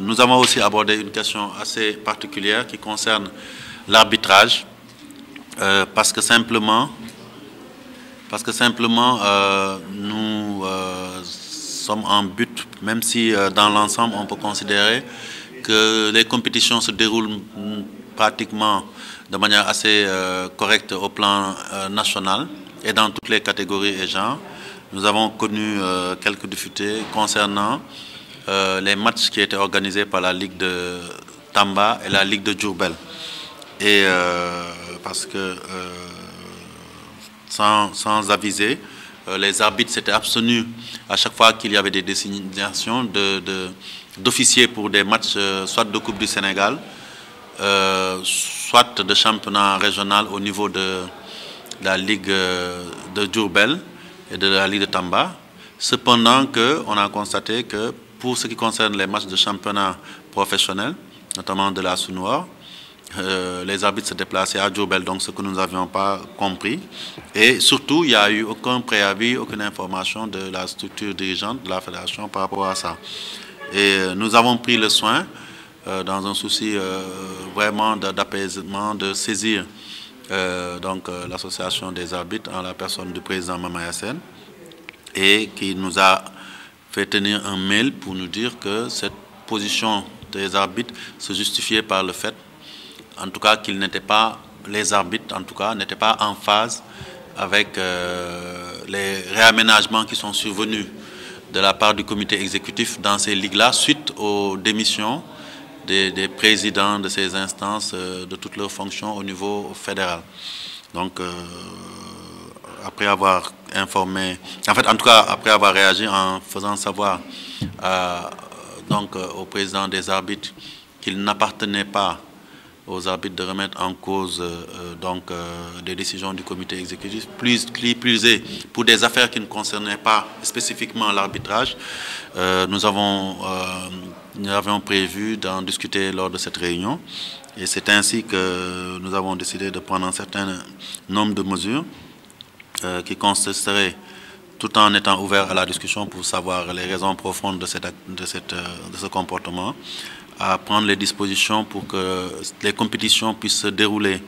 Nous avons aussi abordé une question assez particulière qui concerne l'arbitrage, parce que simplement nous sommes en but, même si dans l'ensemble on peut considérer que les compétitions se déroulent pratiquement de manière assez correcte au plan national et dans toutes les catégories et genres. Nous avons connu quelques difficultés concernant les matchs qui étaient organisés par la Ligue de Tamba et la Ligue de Diourbel. Et parce que sans aviser, les arbitres s'étaient abstenus à chaque fois qu'il y avait des désignations d'officiers pour des matchs soit de Coupe du Sénégal, soit de championnat régional au niveau de la Ligue de Diourbel et de la Ligue de Tamba. Cependant, on a constaté que pour ce qui concerne les matchs de championnat professionnel, notamment de la Sous-Nord, les arbitres se déplaçaient à Diourbel, donc ce que nous n'avions pas compris. Et surtout, il n'y a eu aucun préavis, aucune information de la structure dirigeante de la fédération par rapport à ça. Et nous avons pris le soin, dans un souci vraiment d'apaisement, de saisir l'association des arbitres en la personne du président Mamaya Sène, et qui nous a fait tenir un mail pour nous dire que cette position des arbitres se justifiait par le fait, en tout cas, qu'ils n'étaient pas, les arbitres en tout cas, n'étaient pas en phase avec les réaménagements qui sont survenus de la part du comité exécutif dans ces ligues-là, suite aux démissions des présidents de ces instances, de toutes leurs fonctions au niveau fédéral. Donc, après avoir informé, en fait, en tout cas, après avoir réagi en faisant savoir au président des arbitres qu'il n'appartenait pas aux arbitres de remettre en cause des décisions du comité exécutif, plus pour des affaires qui ne concernaient pas spécifiquement l'arbitrage. Nous avions prévu d'en discuter lors de cette réunion, et c'est ainsi que nous avons décidé de prendre un certain nombre de mesures qui consisteraient, tout en étant ouvert à la discussion pour savoir les raisons profondes de ce comportement, à prendre les dispositions pour que les compétitions puissent se dérouler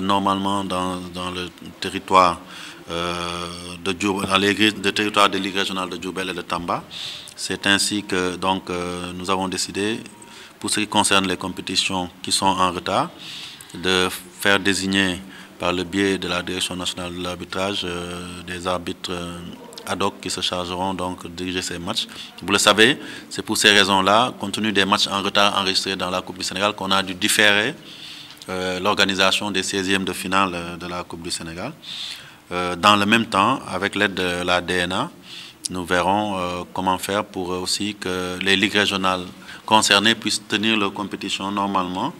normalement dans le territoire de Diourbel, dans le territoire des ligues régionales de Diourbel et de Tamba. C'est ainsi que nous avons décidé, pour ce qui concerne les compétitions qui sont en retard, de faire désigner par le biais de la Direction nationale de l'arbitrage des arbitres ad hoc qui se chargeront donc de diriger ces matchs. Vous le savez, c'est pour ces raisons-là, compte tenu des matchs en retard enregistrés dans la Coupe du Sénégal, qu'on a dû différer l'organisation des 16e de finale de la Coupe du Sénégal. Dans le même temps, avec l'aide de la DNA, nous verrons comment faire pour aussi que les ligues régionales concernées puissent tenir leur compétition normalement,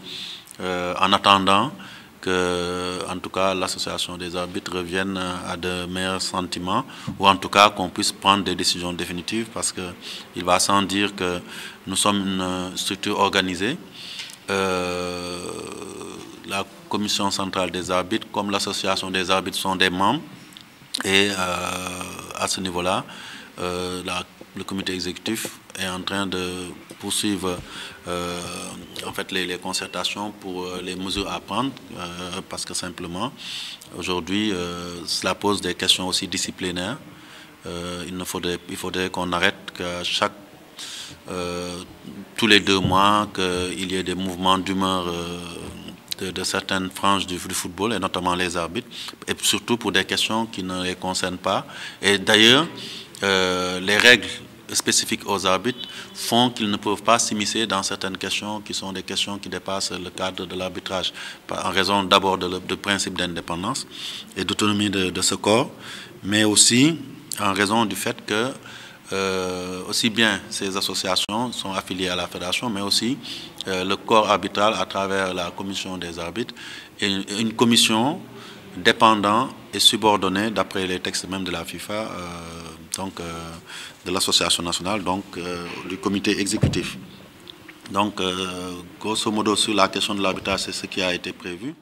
en attendant que, en tout cas, l'association des arbitres revienne à de meilleurs sentiments, ou en tout cas qu'on puisse prendre des décisions définitives, parce qu'il va sans dire que nous sommes une structure organisée. La commission centrale des arbitres, comme l'association des arbitres, sont des membres, et à ce niveau-là, le comité exécutif est en train de poursuivre les concertations pour les mesures à prendre, parce que simplement, aujourd'hui, cela pose des questions aussi disciplinaires. Il faudrait qu'on arrête qu'à tous les 2 mois, qu'il y ait des mouvements d'humeur de certaines franges du football, et notamment les arbitres, et surtout pour des questions qui ne les concernent pas. Et d'ailleurs, les règles spécifiques aux arbitres font qu'ils ne peuvent pas s'immiscer dans certaines questions qui sont des questions qui dépassent le cadre de l'arbitrage, en raison d'abord de principe d'indépendance et d'autonomie de ce corps, mais aussi en raison du fait que aussi bien ces associations sont affiliées à la fédération, mais aussi le corps arbitral à travers la commission des arbitres, et une commission dépendant et subordonnée, d'après les textes même de la FIFA, de l'association nationale, du comité exécutif. Donc, grosso modo, sur la question de l'arbitrage, c'est ce qui a été prévu.